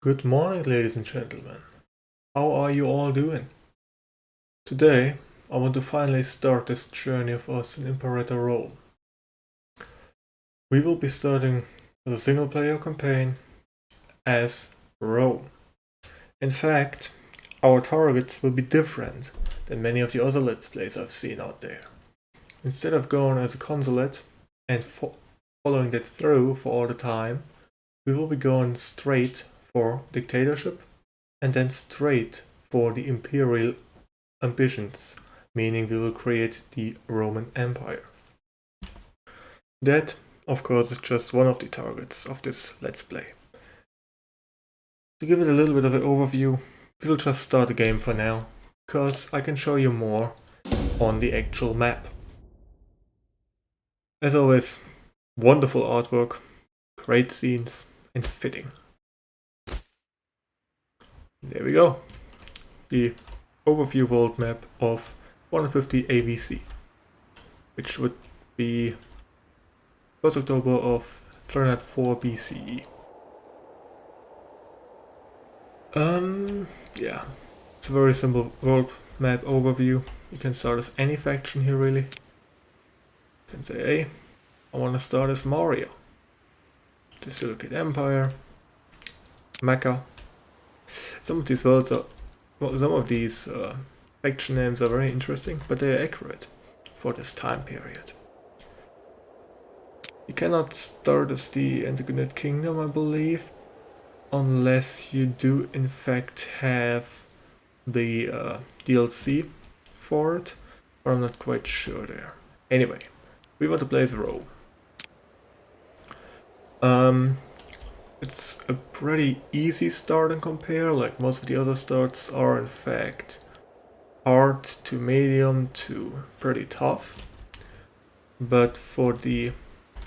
Good morning, ladies and gentlemen. How are you all doing? Today, I want to finally start this journey of us in Imperator role. We will be starting with a single player campaign as Rome. In fact, our targets will be different than many of the other Let's Plays I've seen out there. Instead of going as a consulate and following that through for all the time, we will be going straight for dictatorship and then straight for the imperial ambitions, meaning we will create the Roman Empire. That, of course, is just one of the targets of this Let's Play. To give it a little bit of an overview, we'll just start the game for now, because I can show you more on the actual map. As always, wonderful artwork, great scenes, and fitting. There we go. The overview world map of 150 AVC, which would be 1st October of 304 BCE. Yeah, it's a very simple world map overview. You can start as any faction here, really. You can say, hey, I want to start as Maurya, the Seleucid Empire, Mecca. Some of these worlds are, well, some of these faction names are very interesting, but they are accurate for this time period. You cannot start as the Antigonid Kingdom, I believe, unless you do in fact have the DLC for it, but I'm not quite sure there. Anyway, we want to play as Rome. It's a pretty easy start and compare, like most of the other starts are in fact hard to medium to pretty tough. But for the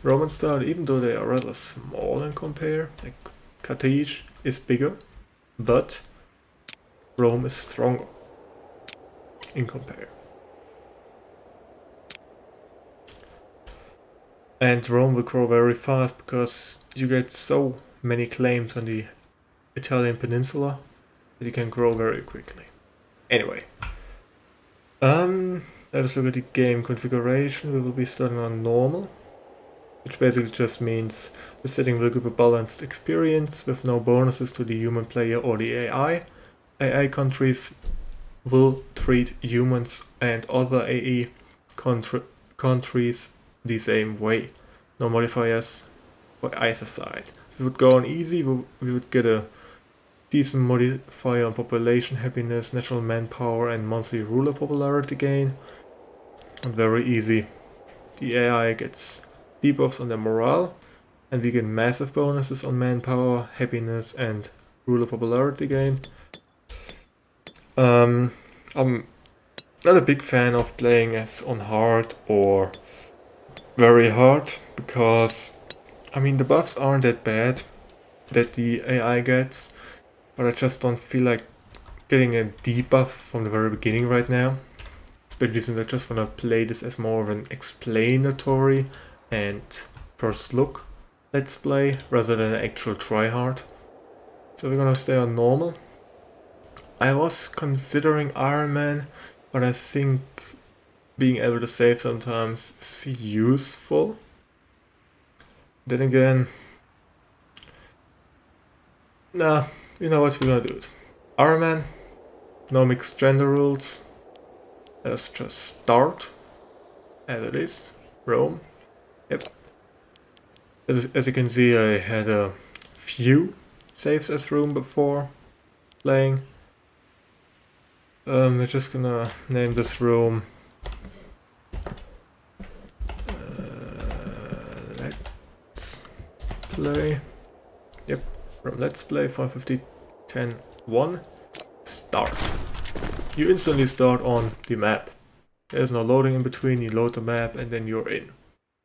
Roman start, even though they are rather small in compare, like Carthage is bigger, but Rome is stronger in compare. And Rome will grow very fast because you get so many claims on the Italian peninsula that you can grow very quickly. Anyway, let us look at the game configuration. We will be starting on normal, which basically just means the setting will give a balanced experience with no bonuses to the human player or the AI. AI countries will treat humans and other AI countries the same way. No modifiers for either side. If we would go on easy, we would get a decent modifier on population happiness, natural manpower, and monthly ruler popularity gain. And very easy, the AI gets debuffs on their morale, and we get massive bonuses on manpower, happiness, and ruler popularity gain. I'm not a big fan of playing as on hard or very hard, because I mean the buffs aren't that bad that the AI gets, but I just don't feel like getting a debuff from the very beginning right now. Especially since I just want to play this as more of an explanatory and first look let's play rather than an actual tryhard. So we're gonna stay on normal. I was considering Iron Man, but I think being able to save sometimes is useful. Then again, nah, you know what, we're gonna do it. Iron Man, no mixed gender rules. Let's just start as it is. Rome. Yep. As you can see, I had a few saves as Rome before playing. We're just gonna name this Rome Let's Play. Yep, Rome Let's Play 450-10-1. Start. You instantly start on the map. There's no loading in between, you load the map and then you're in.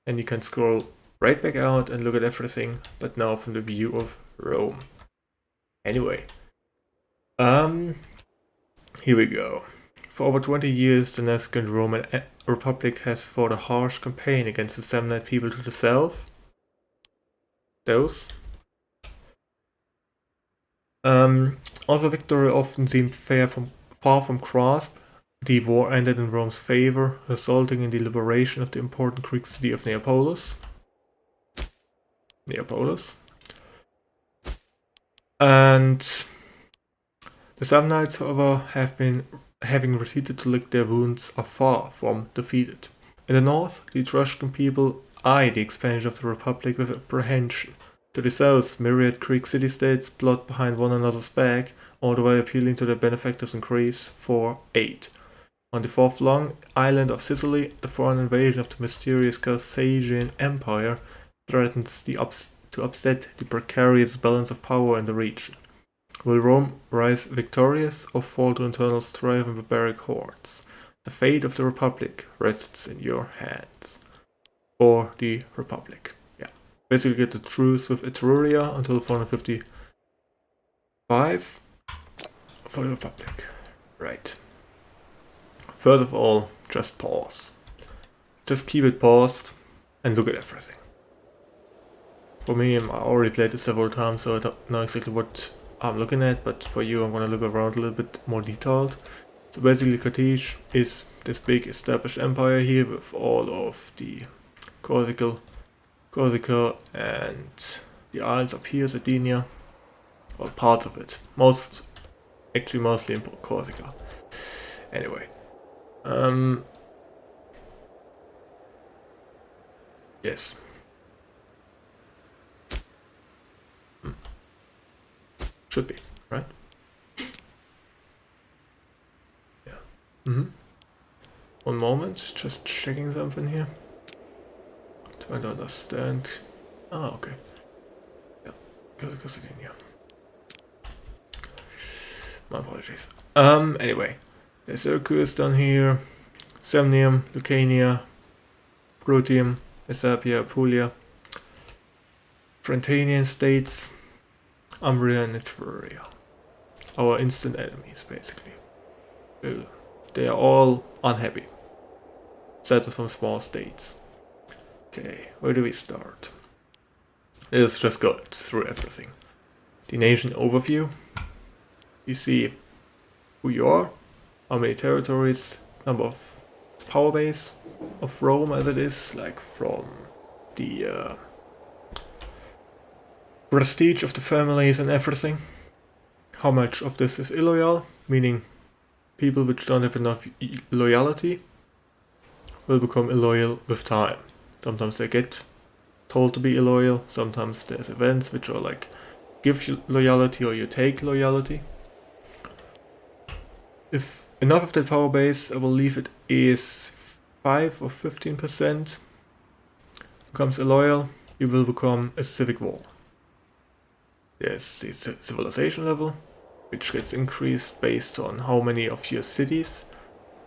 And you can scroll right back out and look at everything, but now from the view of Rome. Anyway, here we go. For over 20 years, the nascent Roman Republic has fought a harsh campaign against the Samnite people to the south. Those. Although victory often seemed far from grasp, the war ended in Rome's favor, resulting in the liberation of the important Greek city of Neapolis. And the Samnites, however, having retreated to lick their wounds, are far from defeated. In the north, the Etruscan people eye the expansion of the Republic with apprehension. To the south, myriad Greek city-states plot behind one another's back, all the way appealing to their benefactors in Greece for aid. On the far-flung island of Sicily, the foreign invasion of the mysterious Carthaginian Empire threatens to upset the precarious balance of power in the region. Will Rome rise victorious or fall to internal strife and barbaric hordes? The fate of the Republic rests in your hands. Or the Republic. Yeah. Basically get the truce with Etruria until 455 for the Republic. Right. First of all, just pause. Just keep it paused and look at everything. For me, I already played it several times, so I don't know exactly what I'm looking at, but for you I'm gonna look around a little bit more detailed. So basically Carthage is this big established empire here with all of the Corsica and the islands up here, Sardinia, well, parts of it. Mostly in Corsica. Anyway. Yes. Should be, right? Yeah. One moment, just checking something here. Trying to understand. Ah, okay. Yeah, Sardinia. My apologies. Anyway. There's Syracuse down here. Samnium, Lucania, Brutium, Messapia, Apulia. Frentanian states, Umbria and Etruria. Our instant enemies, basically. They are all unhappy. Except for some small states. Okay, where do we start? Let's just go through everything. The nation overview. You see who you are, how many territories, number of power base of Rome as it is, like from the prestige of the families and everything. How much of this is illoyal, meaning people which don't have enough loyalty will become illoyal with time. Sometimes they get told to be illoyal, sometimes there's events which are like give you loyalty or you take loyalty. If enough of that power base, I believe it is 5 or 15%, becomes illoyal, you will become a civic war. There's the civilization level, which gets increased based on how many of your cities,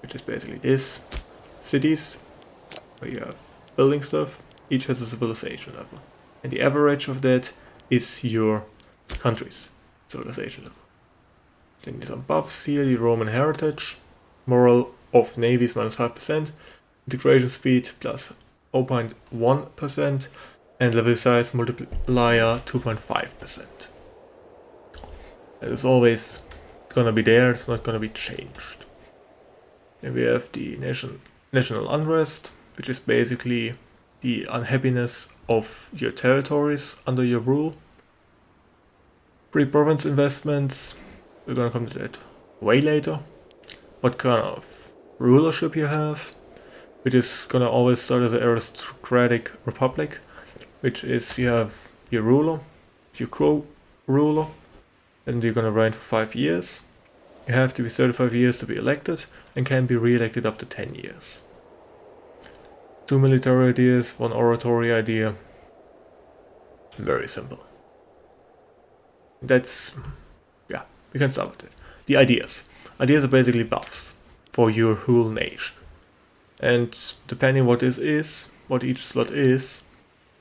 which is basically this, cities, where you have building stuff, each has a civilization level. And the average of that is your country's civilization level. Then there's some buffs here, the Roman heritage, moral of navies minus 5%, integration speed plus 0.1%, and level size multiplier 2.5%. That is always gonna be there, it's not gonna be changed. Then we have the national unrest, which is basically the unhappiness of your territories under your rule. Pre-province investments, we're gonna come to that way later. What kind of rulership you have, which is gonna always start as an aristocratic republic, which is you have your ruler, your co-ruler, and you're gonna reign for 5 years. You have to be 35 years to be elected and can be re-elected after 10 years. 2 military ideas, 1 oratory idea. Very simple. That's, yeah, we can start with it. The ideas. Ideas are basically buffs for your whole nation. And depending what this is, what each slot is,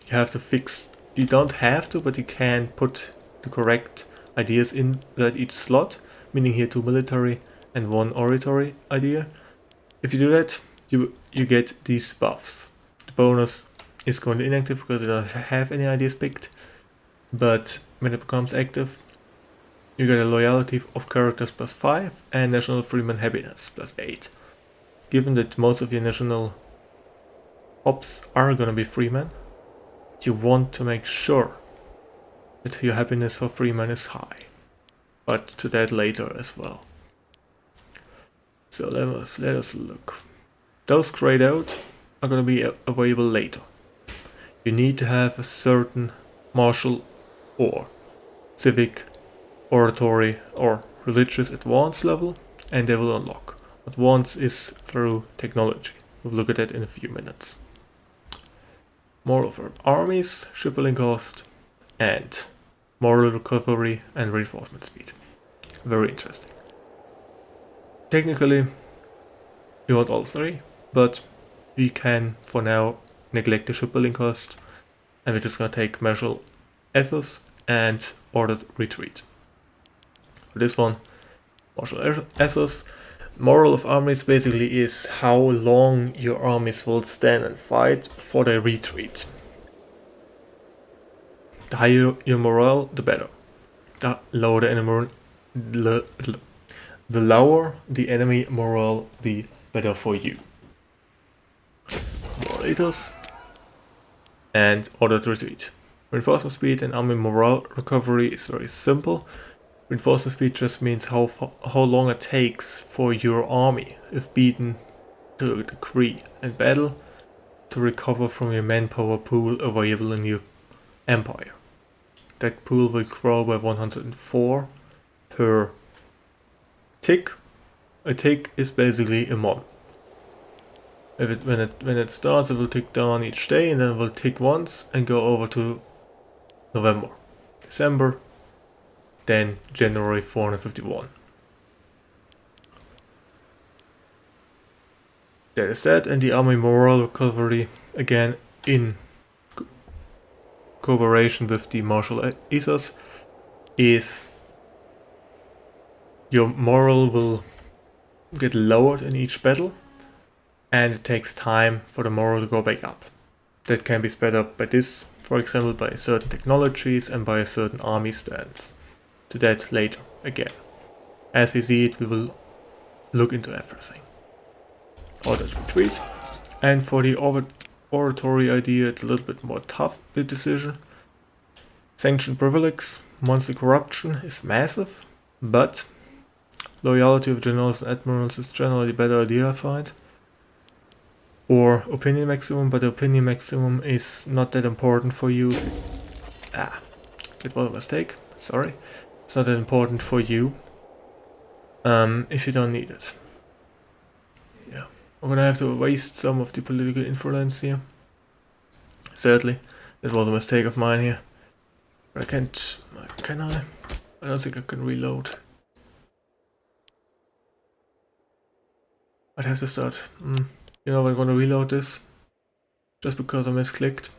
you have to fix, you don't have to, but you can put the correct ideas inside each slot, meaning here 2 military and 1 oratory idea. If you do that, you get these buffs. The bonus is currently inactive because you don't have any ideas picked, but when it becomes active, you get a loyalty of characters +5 and national freeman happiness +8. Given that most of your national ops are gonna be freemen, you want to make sure that your happiness for freemen is high. But to that later as well. So let us look. Those grayed out are gonna be available later. You need to have a certain martial or civic, oratory or religious advanced level and they will unlock. Advance is through technology. We'll look at that in a few minutes. Moreover, armies, shipbuilding cost, and moral recovery and reinforcement speed. Very interesting. Technically, you want all three, but we can for now neglect the shipbuilding cost and we're just gonna take martial ethos and ordered retreat. For this one, martial ethos. Moral of armies basically is how long your armies will stand and fight before they retreat. The higher your morale, the better. The lower the enemy, the lower the enemy morale, the better for you. Moral ethos and ordered retreat. Reinforcement speed and army morale recovery is very simple. Reinforcement speed just means how long it takes for your army, if beaten to a degree in battle, to recover from your manpower pool available in your empire. That pool will grow by 104 per tick. A tick is basically a month. When it starts, it will tick down each day and then it will tick once and go over to November, December, then January 451. That is that, and the army morale recovery, again in cooperation with the martial ethos, is your morale will get lowered in each battle and it takes time for the morale to go back up. That can be sped up by this, for example by certain technologies and by a certain army stance. To that later, again. As we see it, we will look into everything. Ordered retreat. And for the oratory idea, it's a little bit more tough, the decision. Sanctioned privileges, monster corruption is massive, but loyalty of generals and admirals is generally a better idea, I find. Or opinion maximum, but the opinion maximum is not that important for you. That was a mistake, sorry. It's not that important for you if you don't need it. Yeah, I'm gonna have to waste some of the political influence here. Sadly, that was a mistake of mine here. But I can't, can I? I don't think I can reload. I'd have to start. You know, I'm gonna reload this just because I misclicked.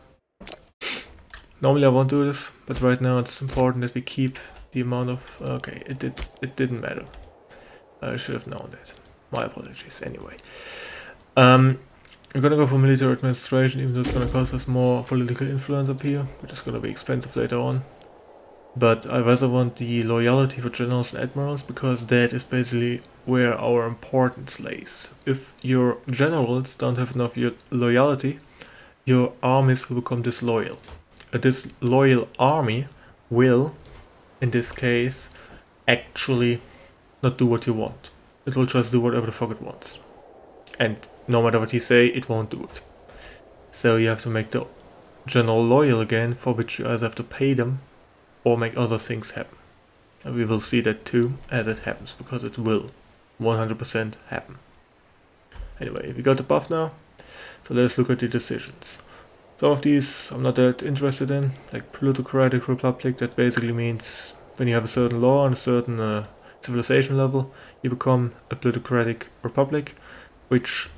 Normally I won't do this, but right now it's important that we keep the amount of... Okay, it didn't matter. I should have known that. My apologies, anyway. I'm gonna go for military administration, even though it's gonna cost us more political influence up here, which is gonna be expensive later on. But I rather want the loyalty for generals and admirals, because that is basically where our importance lays. If your generals don't have enough loyalty, your armies will become disloyal. A disloyal army will, in this case, actually not do what you want. It will just do whatever the fuck it wants. And no matter what you say, it won't do it. So you have to make the general loyal again, for which you either have to pay them or make other things happen. And we will see that too as it happens, because it will 100% happen. Anyway, we got the buff now, so let's look at the decisions. Some of these I'm not that interested in, like Plutocratic Republic. That basically means when you have a certain law and a certain civilization level, you become a Plutocratic Republic, which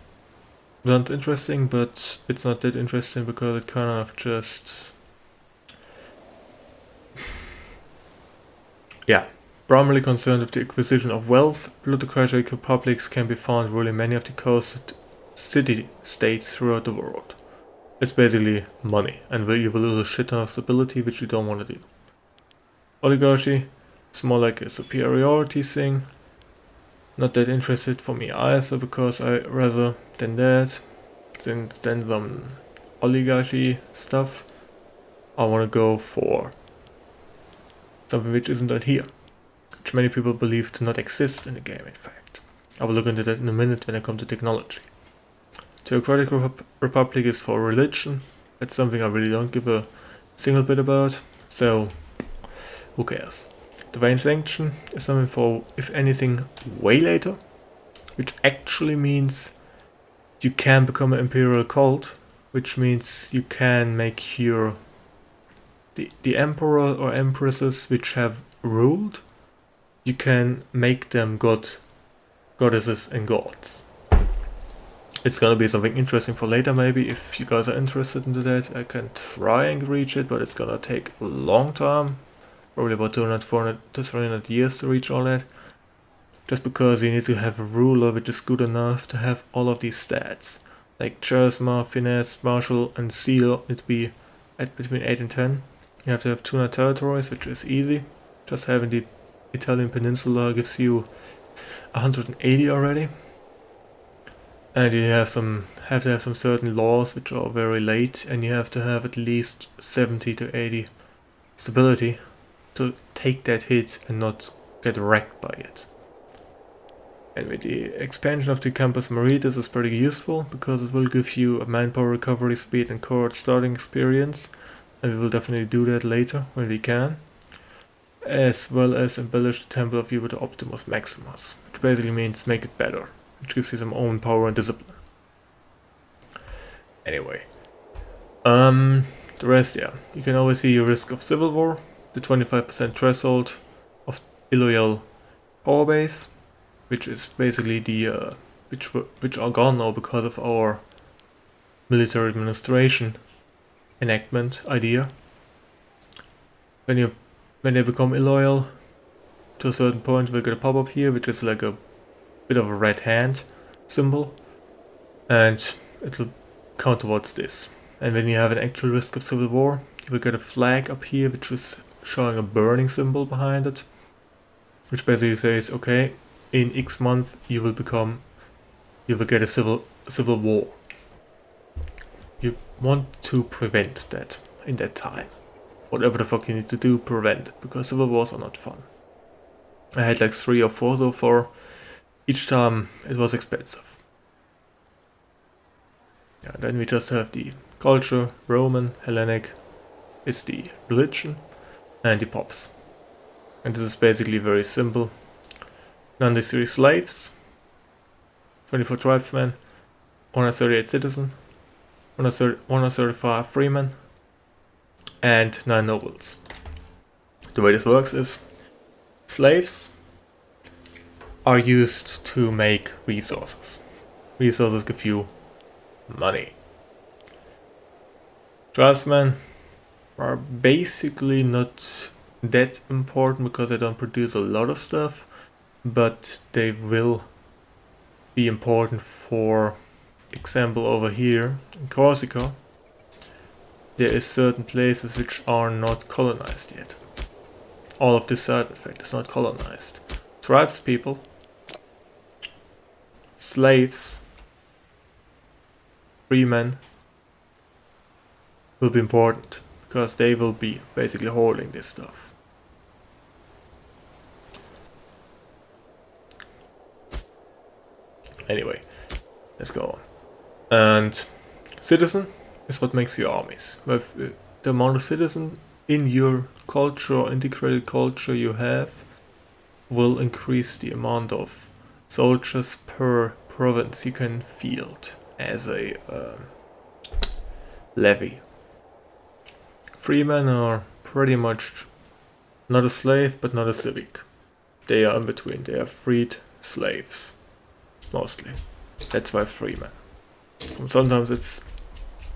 sounds interesting, but it's not that interesting because it kind of just... Yeah, primarily concerned with the acquisition of wealth. Plutocratic republics can be found ruling many of the coastal city-states throughout the world. It's basically money, and you will lose a shit ton of stability, which you don't want to do. Oligarchy, It's more like a superiority thing. Not that interested for me either, because I rather than that, than some oligarchy stuff, I want to go for something which isn't out here, which many people believe to not exist in the game, in fact. I will look into that in a minute when I come to technology. Plutocratic Republic is for religion. That's something I really don't give a single bit about, so who cares? Divine Sanction is something for, if anything, way later, which actually means you can become an imperial cult, which means you can make your the emperor or empresses which have ruled, you can make them goddesses and gods. It's gonna be something interesting for later, maybe, if you guys are interested into that. I can try and reach it, but it's gonna take a long time. Probably about 200, 400 to 300 years to reach all that. Just because you need to have a ruler which is good enough to have all of these stats. Like charisma, finesse, martial, and seal need to be at between 8 and 10. You have to have 200 territories, which is easy. Just having the Italian peninsula gives you 180 already. And you have to have some certain laws which are very late, and you have to have at least 70 to 80 stability to take that hit and not get wrecked by it. And with the expansion of the Campus Marie, this is pretty useful, because it will give you a manpower recovery speed and cohort starting experience, and we will definitely do that later when we can. As well as embellish the Temple of You with the Optimus Maximus, which basically means make it better, which gives you some own power and discipline. Anyway, the rest, yeah, you can always see your risk of civil war, the 25% threshold of illoyal power base, which is basically the which are gone now because of our military administration enactment idea. When they become illoyal to a certain point, we'll get a pop-up here, which is like a bit of a red hand symbol, and it'll count towards this. And when you have an actual risk of civil war, you will get a flag up here which is showing a burning symbol behind it, which basically says, okay, in X month you will get a civil war. You want to prevent that in that time. Whatever the fuck you need to do, prevent it, because civil wars are not fun. I had like 3 or 4 so far. Each time it was expensive. Yeah, then we just have the culture, Roman, Hellenic is the religion, and the pops. And this is basically very simple. 93 slaves, 24 tribesmen, 138 citizens, 135 freemen, and 9 nobles. The way this works is slaves are used to make resources. Resources give you money. Tribesmen are basically not that important because they don't produce a lot of stuff, but they will be important. For example, over here in Corsica, there is certain places which are not colonized yet. All of this side, in fact, is not colonized. Tribespeople, slaves, freemen will be important, because they will be basically holding this stuff. Anyway, let's go on. And citizen is what makes your armies. With the amount of citizen in your culture or integrated culture you have will increase the amount of soldiers per province you can field as a levy. Freemen are pretty much not a slave but not a civic. They are in between. They are freed slaves. Mostly. That's why freemen. Sometimes it's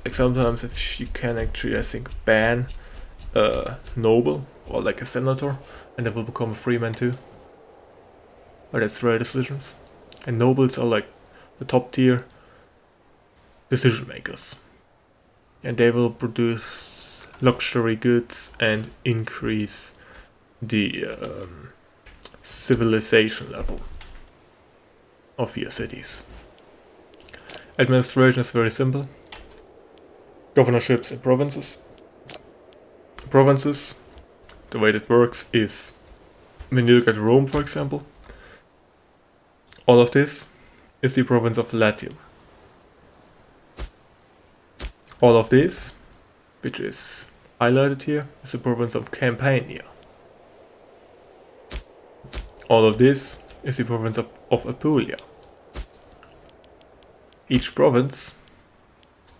like, sometimes if you can actually, I think, ban a noble or like a senator, and they will become a freeman too. But that's rare decisions. And nobles are like the top tier decision makers. And they will produce luxury goods and increase the civilization level of your cities. Administration is very simple. Governorships and provinces. Provinces, the way that works is, when you look at Rome, for example, all of this is the province of Latium. All of this, which is highlighted here, is the province of Campania. All of this is the province of Apulia. Each province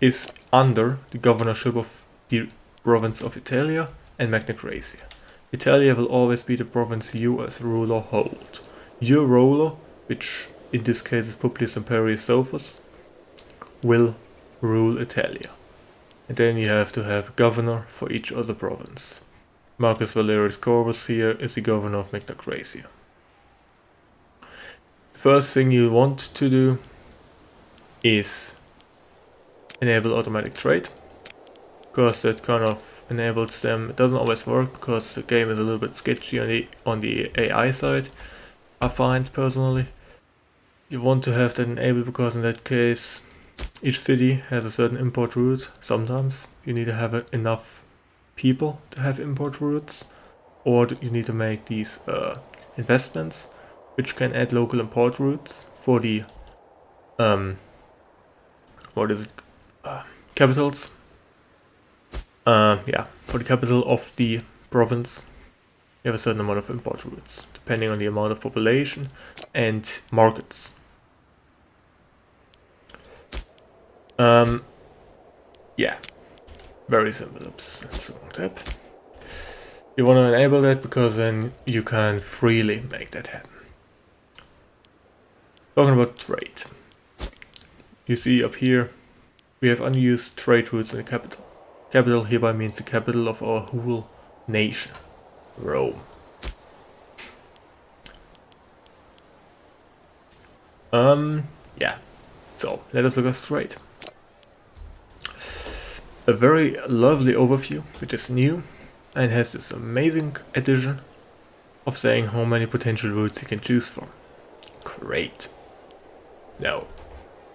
is under the governorship of the province of Italia and Magna Graecia. Italia will always be the province you as ruler hold. Your ruler, which in this case is Publius Imperius Sophus, will rule Italia. And then you have to have a governor for each other province. Marcus Valerius Corvus here is the governor of Magna Graecia. The first thing you want to do is enable automatic trade, because that kind of enables them. It doesn't always work because the game is a little bit sketchy on the AI side, I find personally. You want to have that enabled because in that case each city has a certain import route. Sometimes you need to have enough people to have import routes, or you need to make these investments which can add local import routes for the capitals. For the capital of the province, you have a certain amount of import routes, depending on the amount of population and markets. Very simple. Oops, that's the wrong tab. You want to enable that because then you can freely make that happen. Talking about trade. You see up here, we have unused trade routes in the capital. Capital hereby means the capital of our whole nation, Rome. So let us look at trade. A very lovely overview, which is new and has this amazing addition of saying how many potential routes you can choose from. Great. Now,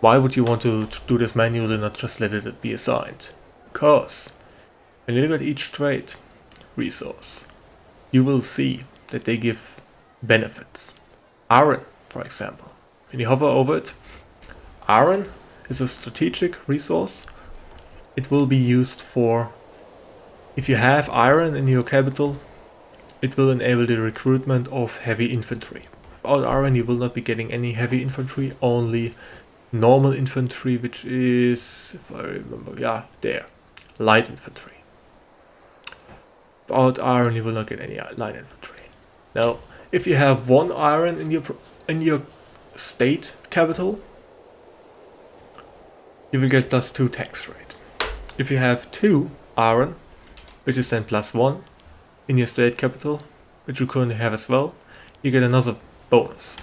why would you want to do this manually and not just let it be assigned? Because when you look at each trade resource, you will see that they give benefits. Iron, for example. When you hover over it, iron is a strategic resource. It will be used for, if you have iron in your capital, it will enable the recruitment of heavy infantry. Without iron you will not be getting any heavy infantry, only normal infantry, which is, if I remember, light infantry. Without iron you will not get any light infantry. Now, if you have one iron in your state capital, you will get +2 tax rate. If you have 2 iron, which is then +1 in your state capital, which you currently have as well, you get another bonus.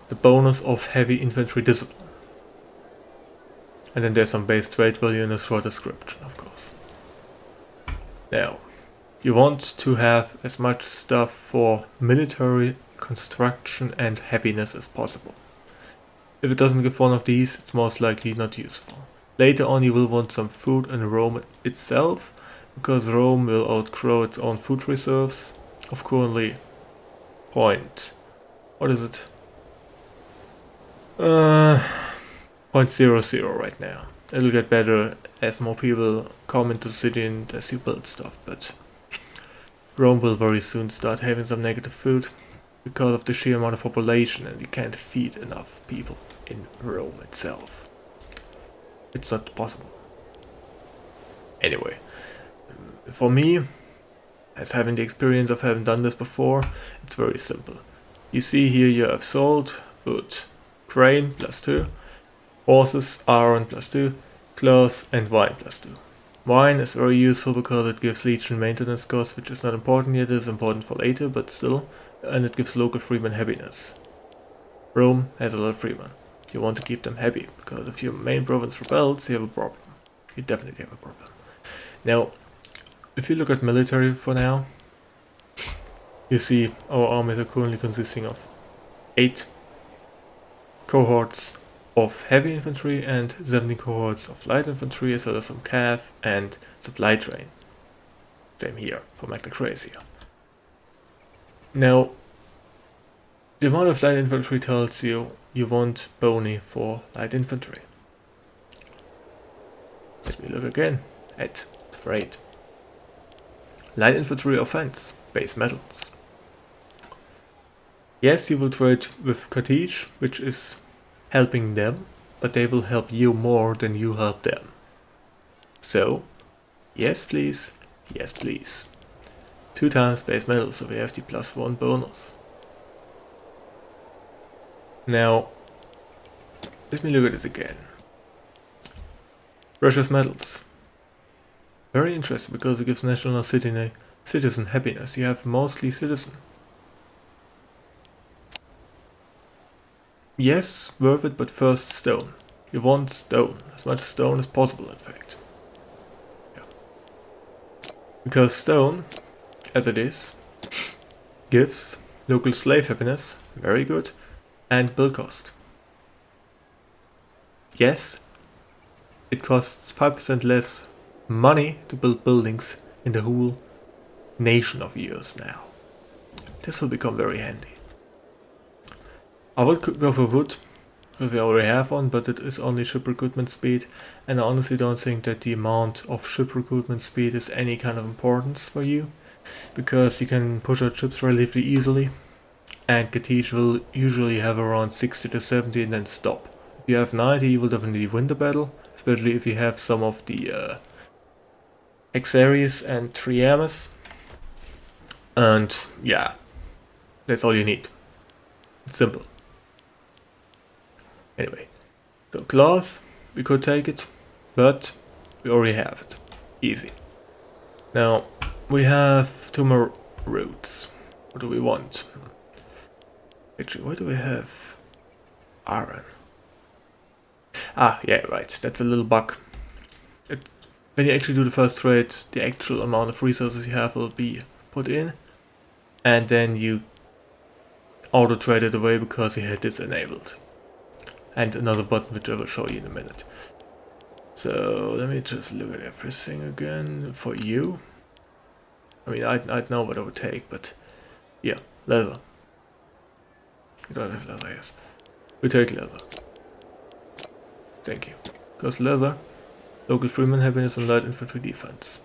The bonus of heavy infantry discipline. And then there's some base trade value in a short description, of course. Now, you want to have as much stuff for military construction and happiness as possible. If it doesn't give one of these, it's most likely not useful. Later on you will want some food in Rome itself, because Rome will outgrow its own food reserves of currently what is it? 0.00 right now. It'll get better as more people come into the city and as you build stuff, but Rome will very soon start having some negative food because of the sheer amount of population, and you can't feed enough people in Rome itself. It's not possible. Anyway, for me, as having the experience of having done this before, it's very simple. You see here you have salt, wood, grain +2, horses, iron +2, cloth and wine +2. Wine is very useful because it gives legion maintenance costs, which is not important yet, it is important for later, but still, and it gives local freemen happiness. Rome has a lot of freemen. You want to keep them happy, because if your main province rebels, you have a problem. You definitely have a problem. Now, if you look at military for now, You see, our armies are currently consisting of 8 cohorts of heavy infantry and 17 cohorts of light infantry, as well as some cav and supply train. Same here for Magna Graecia. Now, the amount of light infantry tells you you want bony for light infantry. Let me look again at trade. Light infantry offense, base metals. Yes, you will trade with Carthage, which is helping them, but they will help you more than you help them. So, yes please, yes please. 2 times base metals, so we have the +1 bonus. Now, let me look at this again. Russia's metals. Very interesting because it gives national citizen happiness. You have mostly citizen. Yes, worth it, but first stone. You want stone, as much stone as possible in fact. Yeah. Because stone, as it is, gives local slave happiness, very good, and build cost. Yes, it costs 5% less money to build buildings in the whole nation of yours now. This will become very handy. I would go for wood, because we already have one, but it is only ship recruitment speed, and I honestly don't think that the amount of ship recruitment speed is any kind of importance for you, because you can push out ships relatively easily, and Carthage will usually have around 60 to 70 and then stop. If you have 90, you will definitely win the battle, especially if you have some of the Xeris and Triamus, and yeah, that's all you need. It's simple. Anyway, so cloth, we could take it, but we already have it. Easy. Now, we have 2 more routes. What do we want? Actually, what do we have? Iron. Ah, yeah, right, that's a little bug. When you actually do the first trade, the actual amount of resources you have will be put in, and then you auto-trade it away because you had this enabled. And another button which I will show you in a minute. So let me just look at everything again for you. I mean, I'd know what I would take, but yeah, leather. You don't have leather, yes. We take leather. Thank you. Because leather, local freeman happiness and light infantry defense.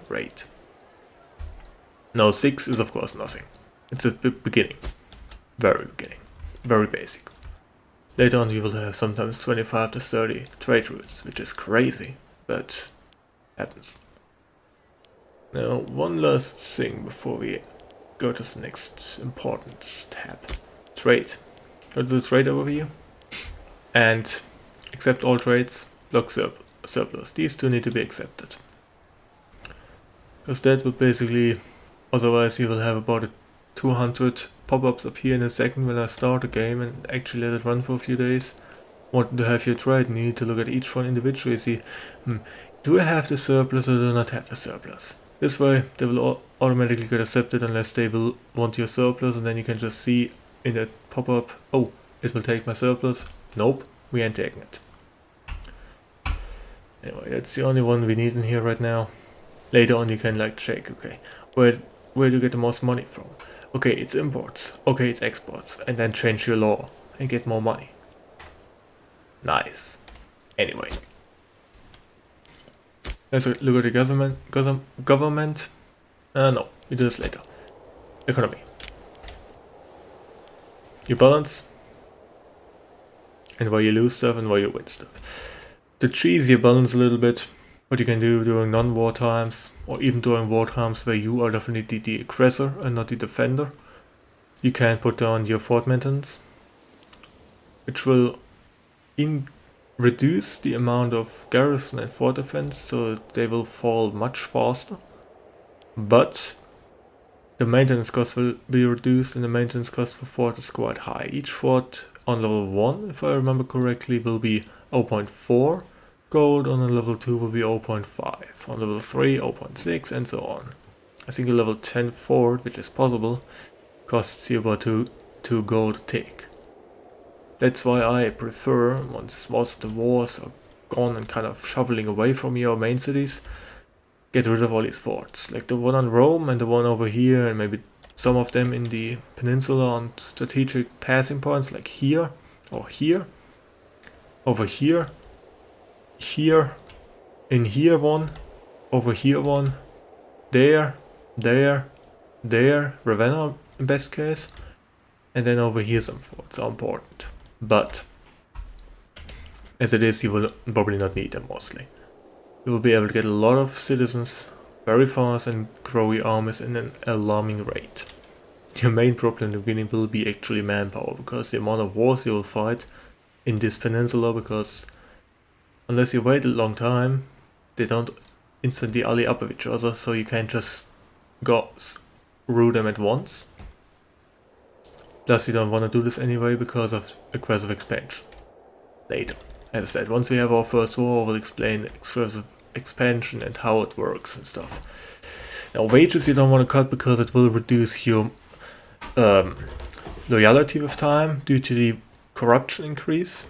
Great. Now 6 is of course nothing. It's at the beginning. Very beginning. Very basic. Later on you will have sometimes 25 to 30 trade routes, which is crazy, but happens. Now one last thing before we go to the next important tab. Trade. Go to the trade overview and accept all trades, block surplus. These 2 need to be accepted. Because that will basically, otherwise you will have about 200 pop-ups appear in a second when I start the game and actually let it run for a few days. Want to have your trade, and you need to look at each one individually, see, do I have the surplus or do I not have the surplus? This way they will automatically get accepted unless they will want your surplus, and then you can just see in that pop-up, oh, it will take my surplus. Nope, we ain't taking it. Anyway, that's the only one we need in here right now. Later on you can like check, okay, where do you get the most money from? Okay, it's imports, okay, it's exports, and then change your law and get more money. Nice. Anyway. Let's look at the government. No, we do this later. Economy. You balance, and where you lose stuff and where you win stuff. The cheese you balance a little bit, what you can do during non-war times, or even during war times where you are definitely the aggressor and not the defender. You can put down your fort maintenance, which will reduce the amount of garrison and fort defense, so they will fall much faster. But the maintenance cost will be reduced, and the maintenance cost for fort is quite high. Each fort on level 1, if I remember correctly, will be 0.4 gold, on a level 2 will be 0.5, on level 3 0.6, and so on. I think a level 10 fort, which is possible, costs you about 2 gold a tick. That's why I prefer, once most of the wars are gone and kind of shoveling away from your main cities, get rid of all these forts. Like the one on Rome and the one over here, and maybe some of them in the peninsula on strategic passing points, like here, or here, over here, here, in here one, over here one, there, there, there, Ravenna in best case, and then over here some forts are important. But as it is, you will probably not need them mostly. You will be able to get a lot of citizens very fast and grow your armies in an alarming rate. Your main problem in the beginning will be actually manpower, because the amount of wars you will fight in this peninsula, because unless you wait a long time, they don't instantly ally up with each other, so you can't just go through them at once. Plus you don't want to do this anyway because of aggressive expansion. Later. As I said, once we have our first war, we'll explain aggressive expansion and how it works and stuff. Now wages you don't want to cut because it will reduce your loyalty with time due to the corruption increase.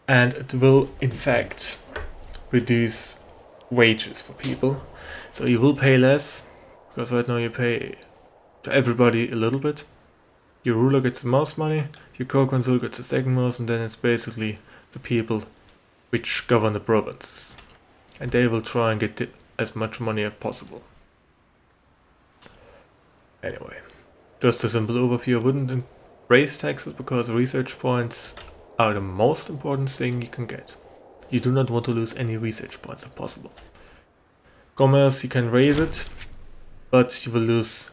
And it will in fact reduce wages for people. So you will pay less, because right now you pay to everybody a little bit. Your ruler gets the most money, your co-consul gets the second most, and then it's basically the people which govern the provinces. And they will try and get as much money as possible. Anyway, just a simple overview. I wouldn't raise taxes because research points are the most important thing you can get. You do not want to lose any research points if possible. Commerce, you can raise it, but you will lose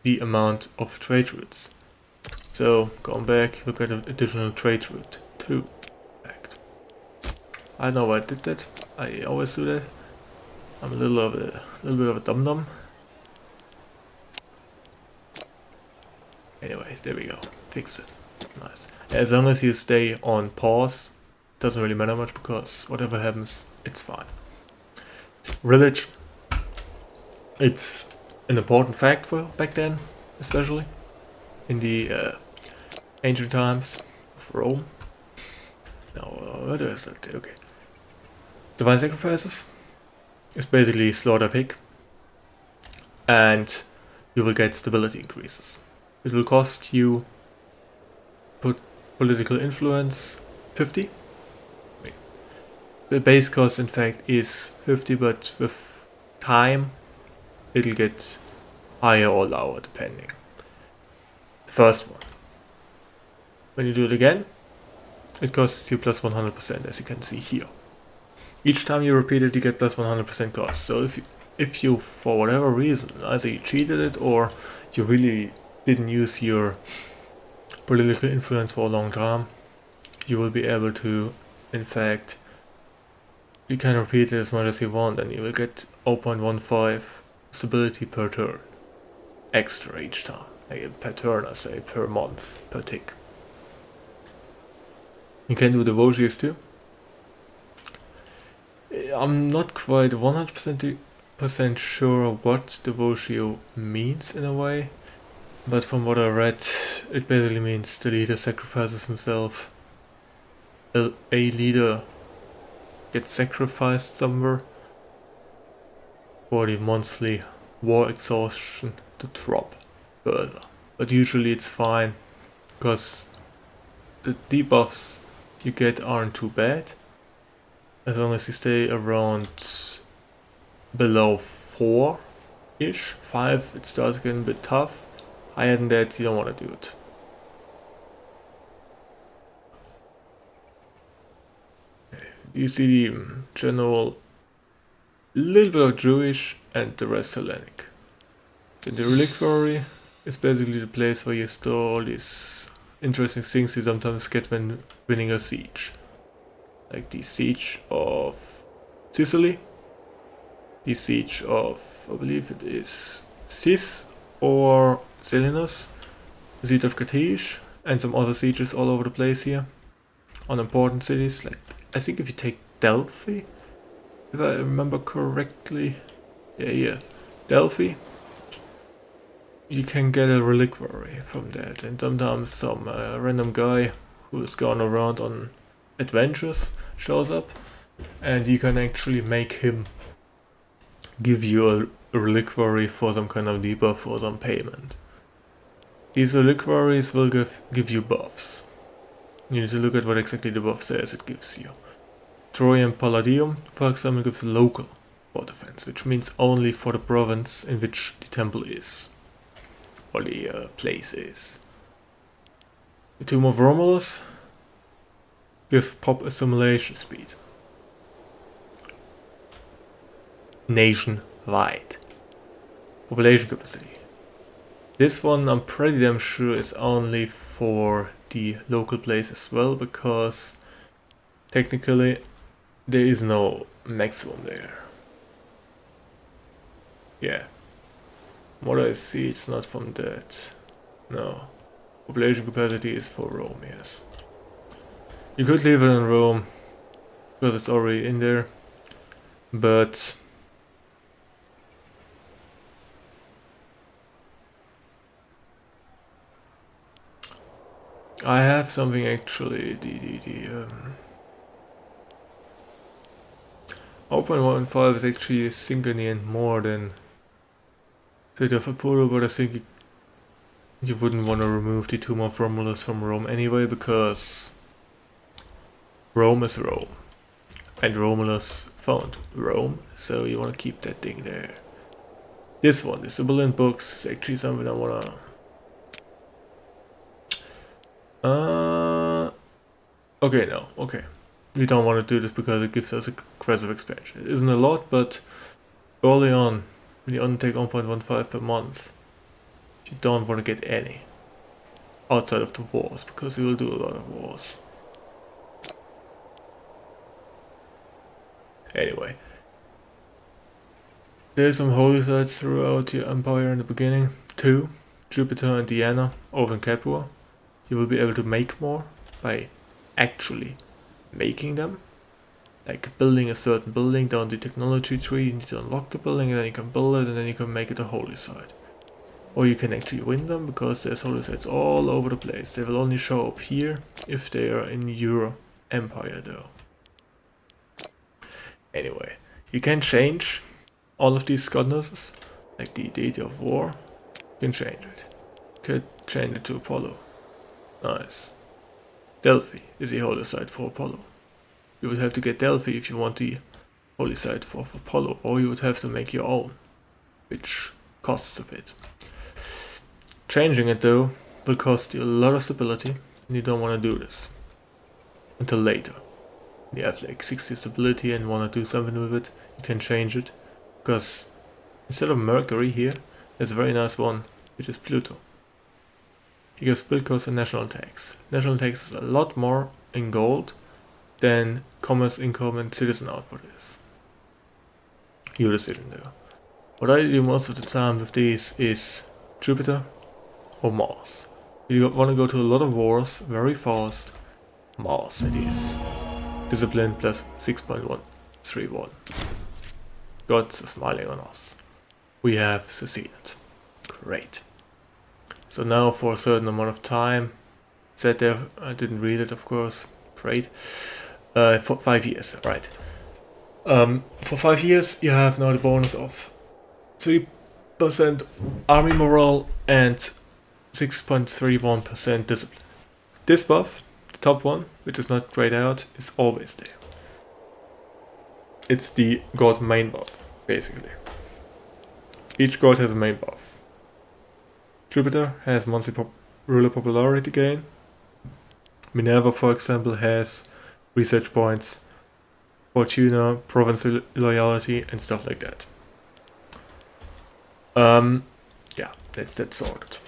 the amount of trade routes. So, going back, we'll get an additional trade route. 2, in fact. I don't know why I did that. I always do that. I'm a little bit of a dum-dum. Anyway, there we go. Fix it. Nice. As long as you stay on pause, doesn't really matter much, because whatever happens, it's fine. Religion. It's an important fact for back then, especially in the ancient times of Rome. Now, what is that? Okay. Divine sacrifices is basically slaughter pig, and you will get stability increases. It will cost you political influence 50. Wait. The base cost in fact is 50, but with time it'll get higher or lower depending. The first one. When you do it again, it costs you plus 100%, as you can see here. Each time you repeat it, you get plus 100% cost. So if you for whatever reason, either you cheated it or you really didn't use your political influence for a long time, you will be able to, in fact, you can repeat it as much as you want, and you will get 0.15 stability per turn. Extra each time. Per turn, I say, per month, per tick. You can do devotees too. I'm not quite 100% sure what devotio means in a way, but from what I read, it basically means the leader sacrifices himself. A leader gets sacrificed somewhere for the monthly war exhaustion to drop further. But usually it's fine, because the debuffs you get aren't too bad, as long as you stay around below 4-ish. 5 it starts getting a bit tough. Higher than that you don't want to do it. You see the general, little bit of Jewish and the rest Hellenic. Then the Reliquary is basically the place where you store all these interesting things you sometimes get when winning a siege. Like the siege of Sicily, the siege of, I believe it is Sis or Selinus, the siege of Carthage, and some other sieges all over the place here on important cities. Like, I think if you take Delphi, if I remember correctly, yeah, Delphi, you can get a reliquary from that, and sometimes some random guy who's gone around on adventures shows up, and you can actually make him give you a reliquary for some kind of debuff or some payment. These reliquaries will give you buffs. You need to look at what exactly the buff says it gives you. Trojan Palladium, for example, gives local war defense, which means only for the province in which the temple is, or the place is. The Tomb of Romulus gives pop assimilation speed. Nationwide. Population capacity. This one I'm pretty damn sure is only for the local place as well, because technically there is no maximum there. Yeah. What I see, it's not from that. No. Population capacity is for Rome, yes. You could leave it in Rome, because it's already in there, but I have something actually, the 0.15 is actually synchrony more than City of Apollo, but I think you wouldn't want to remove the Tomb of Romulus from Rome anyway, because Rome is Rome, and Romulus found Rome, so you want to keep that thing there. This one, the Sibyllin books, is actually something I wanna... Okay, no, okay. We don't want to do this because it gives us aggressive expansion. It isn't a lot, but early on, when you only take 1.15 per month, you don't want to get any outside of the wars, because you will do a lot of wars. Anyway, there's some holy sites throughout your empire in the beginning. 2, Jupiter and Diana over in Capua. You will be able to make more by actually making them. Like building a certain building down the technology tree, you need to unlock the building and then you can build it and then you can make it a holy site. Or you can actually win them, because there's holy sites all over the place. They will only show up here if they are in your empire though. Anyway, you can change all of these goddesses, like the deity of war. You can change it. You could change it to Apollo. Nice. Delphi is the holy site for Apollo. You would have to get Delphi if you want the holy site for Apollo, or you would have to make your own, which costs a bit. Changing it though will cost you a lot of stability, and you don't want to do this until later. You have like 60 stability and want to do something with it, you can change it, because instead of Mercury here, there's a very nice one, which is Pluto. He gives build cost and national tax. National tax is a lot more in gold than commerce income and citizen output is. Your decision though. What I do most of the time with these is Jupiter or Mars. You want to go to a lot of wars very fast. Mars it is. Discipline plus 6.131. Gods are smiling on us. We have succeeded. Great. So now for a certain amount of time, said there, I didn't read it of course, great. For 5 years, right. For 5 years you have now the bonus of 3% army morale and 6.31% discipline. This buff, the top one, which is not grayed out, is always there. It's the god main buff, basically. Each god has a main buff. Jupiter has monthly ruler popularity gain. Minerva, for example, has research points, Fortuna, province loyalty, and stuff like that. Yeah, that's that sorted.